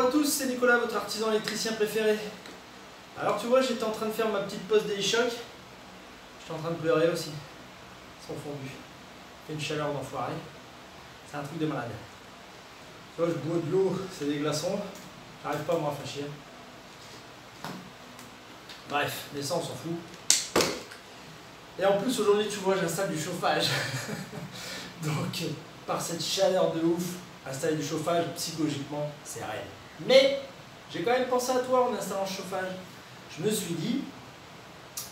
Bonjour à tous, c'est Nicolas, votre artisan électricien préféré. Alors tu vois, j'étais en train de faire ma petite pause DailyShock. J'étais en train de pleurer aussi. Ils sont fondus. Il fait une chaleur d'enfoiré. C'est un truc de malade. Tu vois, je bois de l'eau, c'est des glaçons. J'arrive pas à me rafraîchir. Bref, mais ça on s'en fout. Et en plus aujourd'hui, tu vois, j'installe du chauffage. Donc, par cette chaleur de ouf, installer du chauffage, psychologiquement, c'est réel. Mais, j'ai quand même pensé à toi en installant le chauffage. Je me suis dit,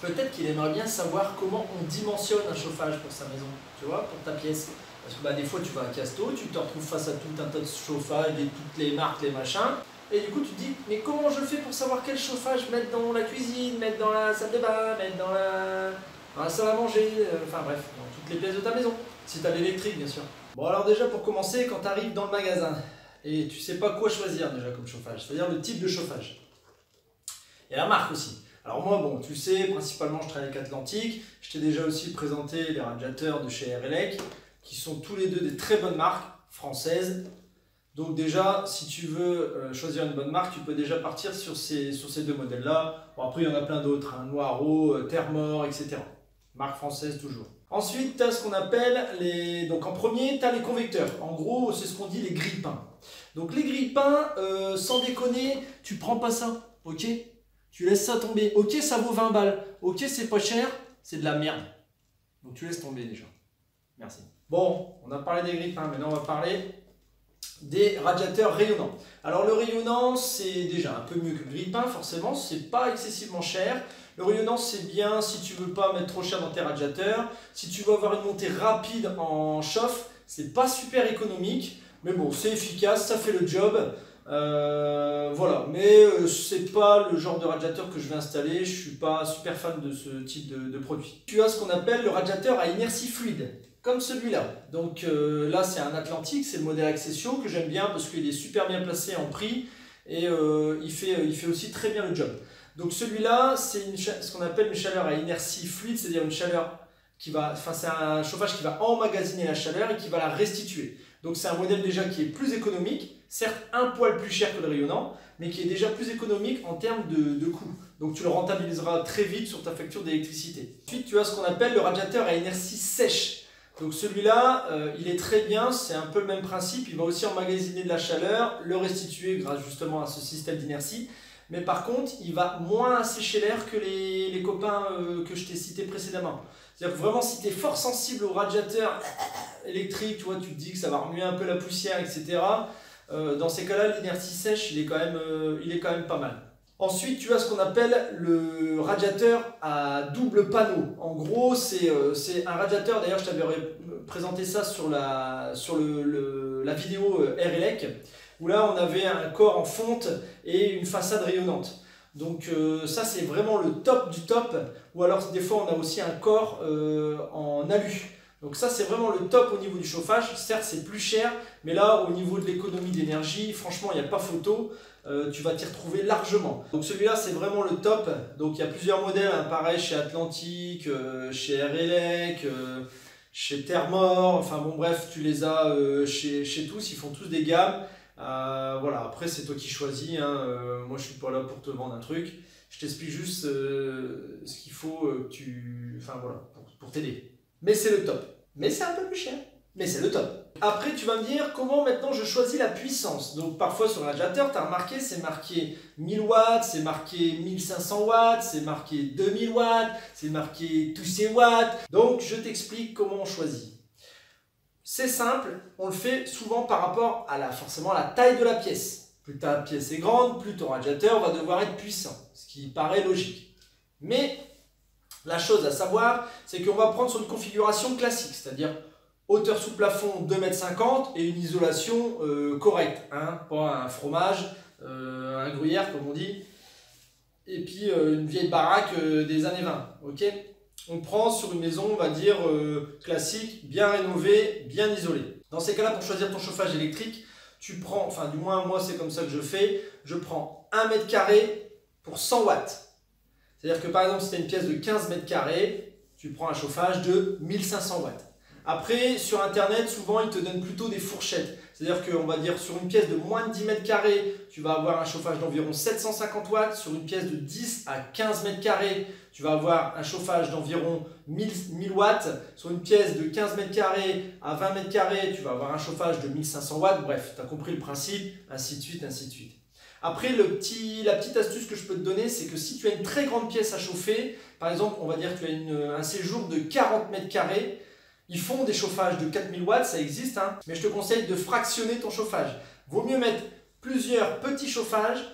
peut-être qu'il aimerait bien savoir comment on dimensionne un chauffage pour sa maison, tu vois, pour ta pièce. Parce que bah, des fois, tu vas à Casto, tu te retrouves face à tout un tas de chauffages et toutes les marques, les machins. Et du coup, tu te dis, mais comment je fais pour savoir quel chauffage mettre dans la cuisine, mettre dans la salle de bain, mettre dans la salle à manger, enfin bref, dans toutes les pièces de ta maison. Si tu as l'électrique, bien sûr. Bon, alors déjà, pour commencer, quand tu arrives dans le magasin, et tu sais pas quoi choisir déjà comme chauffage, c'est-à-dire le type de chauffage. Et la marque aussi. Alors moi, bon, tu sais, principalement, je travaille avec Atlantique. Je t'ai déjà aussi présenté les radiateurs de chez RLEC, qui sont tous les deux des très bonnes marques françaises. Donc déjà, si tu veux choisir une bonne marque, tu peux déjà partir sur ces deux modèles-là. Bon, après, il y en a plein d'autres, hein, Noireau, Thermor, etc. Marque française toujours. Ensuite, tu as ce qu'on appelle les... Donc en premier, tu as les convecteurs. En gros, c'est ce qu'on dit les grille-pains. Donc les grille-pains, sans déconner, tu prends pas ça, ok? Tu laisses ça tomber. Ok, ça vaut 20 balles. Ok, c'est pas cher, c'est de la merde. Donc tu laisses tomber déjà. Merci. Bon, on a parlé des grille-pains, maintenant on va parler des radiateurs rayonnants. Alors le rayonnant, c'est déjà un peu mieux que le grille-pain, forcément, c'est pas excessivement cher. Le rayonnant, c'est bien si tu veux pas mettre trop cher dans tes radiateurs. Si tu veux avoir une montée rapide en chauffe, c'est pas super économique. Mais bon, c'est efficace, ça fait le job. Voilà, mais c'est pas le genre de radiateur que je vais installer. Je suis pas super fan de ce type de produit. Tu as ce qu'on appelle le radiateur à inertie fluide, comme celui-là. Donc là, c'est un Atlantique, c'est le modèle Accessio que j'aime bien parce qu'il est super bien placé en prix et il fait aussi très bien le job. Donc celui-là, c'est ce qu'on appelle une chaleur à inertie fluide, c'est-à-dire une chaleur qui va, enfin c'est un chauffage qui va emmagasiner la chaleur et qui va la restituer. Donc c'est un modèle déjà qui est plus économique, certes un poil plus cher que le rayonnant, mais qui est déjà plus économique en termes de coût. Donc tu le rentabiliseras très vite sur ta facture d'électricité. Ensuite, tu as ce qu'on appelle le radiateur à inertie sèche. Donc celui-là, il est très bien, c'est un peu le même principe, il va aussi emmagasiner de la chaleur, le restituer grâce justement à ce système d'inertie. Mais par contre, il va moins assécher l'air que les copains que je t'ai cités précédemment. C'est-à-dire que vraiment, si tu es fort sensible au radiateur électrique, tu vois, tu te dis que ça va remuer un peu la poussière, etc. Dans ces cas-là, l'inertie sèche, il est quand même pas mal. Ensuite, tu as ce qu'on appelle le radiateur à double panneau. En gros, c'est un radiateur, d'ailleurs, je t'avais présenté ça sur la vidéo RLEC, où là, on avait un corps en fonte et une façade rayonnante. Donc ça, c'est vraiment le top du top. Ou alors, des fois, on a aussi un corps en alu. Donc ça, c'est vraiment le top au niveau du chauffage. Certes, c'est plus cher, mais là, au niveau de l'économie d'énergie, franchement, il n'y a pas photo. Tu vas t'y retrouver largement. Donc celui-là, c'est vraiment le top. Donc il y a plusieurs modèles, hein, pareil chez Atlantique, chez RLEC, chez Thermor. Enfin bon, bref, tu les as chez tous. Ils font tous des gammes. Voilà, après c'est toi qui choisis, hein. Moi je suis pas là pour te vendre un truc, je t'explique juste ce qu'il faut enfin voilà, pour t'aider. Mais c'est le top, mais c'est un peu plus cher, mais c'est le top. Après tu vas me dire comment maintenant je choisis la puissance. Donc parfois sur le radiateur tu as remarqué, c'est marqué 1000 watts, c'est marqué 1500 watts, c'est marqué 2000 watts, c'est marqué tous ces watts. Donc je t'explique comment on choisit. C'est simple, on le fait souvent par rapport à forcément à la taille de la pièce. Plus ta pièce est grande, plus ton radiateur va devoir être puissant, ce qui paraît logique. Mais la chose à savoir, c'est qu'on va prendre sur une configuration classique, c'est-à-dire hauteur sous plafond 2,50 m et une isolation correcte, hein, pas un fromage, un gruyère comme on dit, et puis une vieille baraque des années 20, ok ? On prend sur une maison, on va dire, classique, bien rénovée, bien isolée. Dans ces cas-là, pour choisir ton chauffage électrique, tu prends, enfin du moins moi c'est comme ça que je prends 1 mètre carré pour 100 watts. C'est-à-dire que par exemple, si tu as une pièce de 15 mètres carrés, tu prends un chauffage de 1500 watts. Après, sur Internet, souvent, ils te donnent plutôt des fourchettes. C'est-à-dire qu'on va dire sur une pièce de moins de 10 mètres carrés, tu vas avoir un chauffage d'environ 750 watts. Sur une pièce de 10 à 15 mètres carrés, tu vas avoir un chauffage d'environ 1000 watts. Sur une pièce de 15 mètres carrés à 20 mètres carrés, tu vas avoir un chauffage de 1500 watts. Bref, tu as compris le principe, ainsi de suite, ainsi de suite. Après, la petite astuce que je peux te donner, c'est que si tu as une très grande pièce à chauffer, par exemple, on va dire que tu as un séjour de 40 mètres carrés, ils font des chauffages de 4000 watts, ça existe, hein, mais je te conseille de fractionner ton chauffage. Vaut mieux mettre plusieurs petits chauffages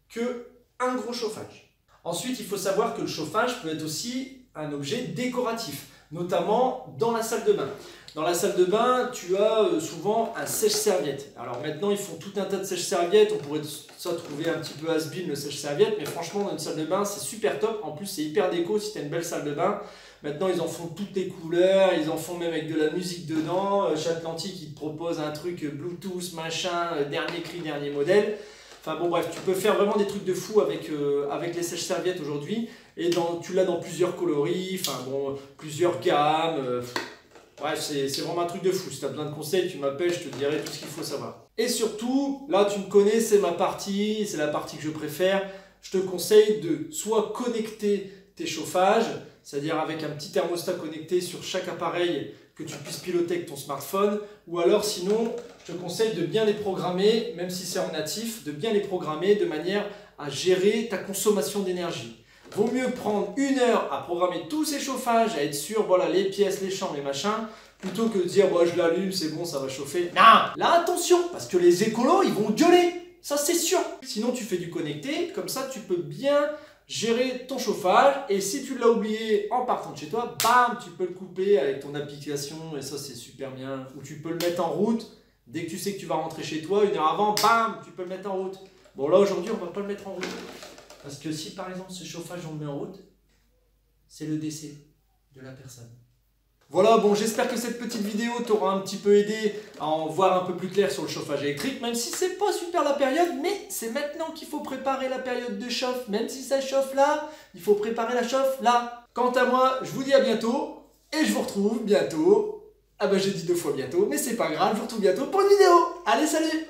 qu'un gros chauffage. Ensuite, il faut savoir que le chauffage peut être aussi un objet décoratif, notamment dans la salle de bain. Dans la salle de bain, tu as souvent un sèche-serviette. Alors maintenant, ils font tout un tas de sèche-serviettes. On pourrait ça trouver un petit peu has-been le sèche-serviette, mais franchement, dans une salle de bain, c'est super top. En plus, c'est hyper déco si tu as une belle salle de bain. Maintenant, ils en font toutes les couleurs, ils en font même avec de la musique dedans. Chez Atlantique, ils te proposent un truc Bluetooth, machin, dernier cri, dernier modèle. Enfin bon, bref, tu peux faire vraiment des trucs de fou avec les sèche-serviettes aujourd'hui. Et tu l'as dans plusieurs coloris, enfin bon, plusieurs gammes. Bref, c'est vraiment un truc de fou. Si tu as besoin de conseils, tu m'appelles, je te dirai tout ce qu'il faut savoir. Et surtout, là tu me connais, c'est ma partie, c'est la partie que je préfère. Je te conseille de soit connecter tes chauffages, c'est-à-dire avec un petit thermostat connecté sur chaque appareil que tu puisses piloter avec ton smartphone, ou alors sinon, je te conseille de bien les programmer, même si c'est en natif, de bien les programmer de manière à gérer ta consommation d'énergie. Vaut mieux prendre 1 heure à programmer tous ces chauffages, à être sûr, voilà, les pièces, les chambres, les machins, plutôt que de dire, bon, je l'allume, c'est bon, ça va chauffer. Non, là, attention, parce que les écolos, ils vont gueuler, ça c'est sûr. Sinon, tu fais du connecté, comme ça, tu peux bien gérer ton chauffage, et si tu l'as oublié en partant de chez toi, bam, tu peux le couper avec ton application, et ça, c'est super bien. Ou tu peux le mettre en route, dès que tu sais que tu vas rentrer chez toi, 1 heure avant, bam, tu peux le mettre en route. Bon, là, aujourd'hui, on ne va pas le mettre en route. Parce que si par exemple ce chauffage on le met en route, c'est le décès de la personne. Voilà, bon, j'espère que cette petite vidéo t'aura un petit peu aidé à en voir un peu plus clair sur le chauffage électrique, même si c'est pas super la période, mais c'est maintenant qu'il faut préparer la période de chauffe. Même si ça chauffe là, il faut préparer la chauffe là. Quant à moi, je vous dis à bientôt, et je vous retrouve bientôt. Ah bah j'ai dit 2 fois bientôt, mais c'est pas grave, je vous retrouve bientôt pour une vidéo. Allez, salut!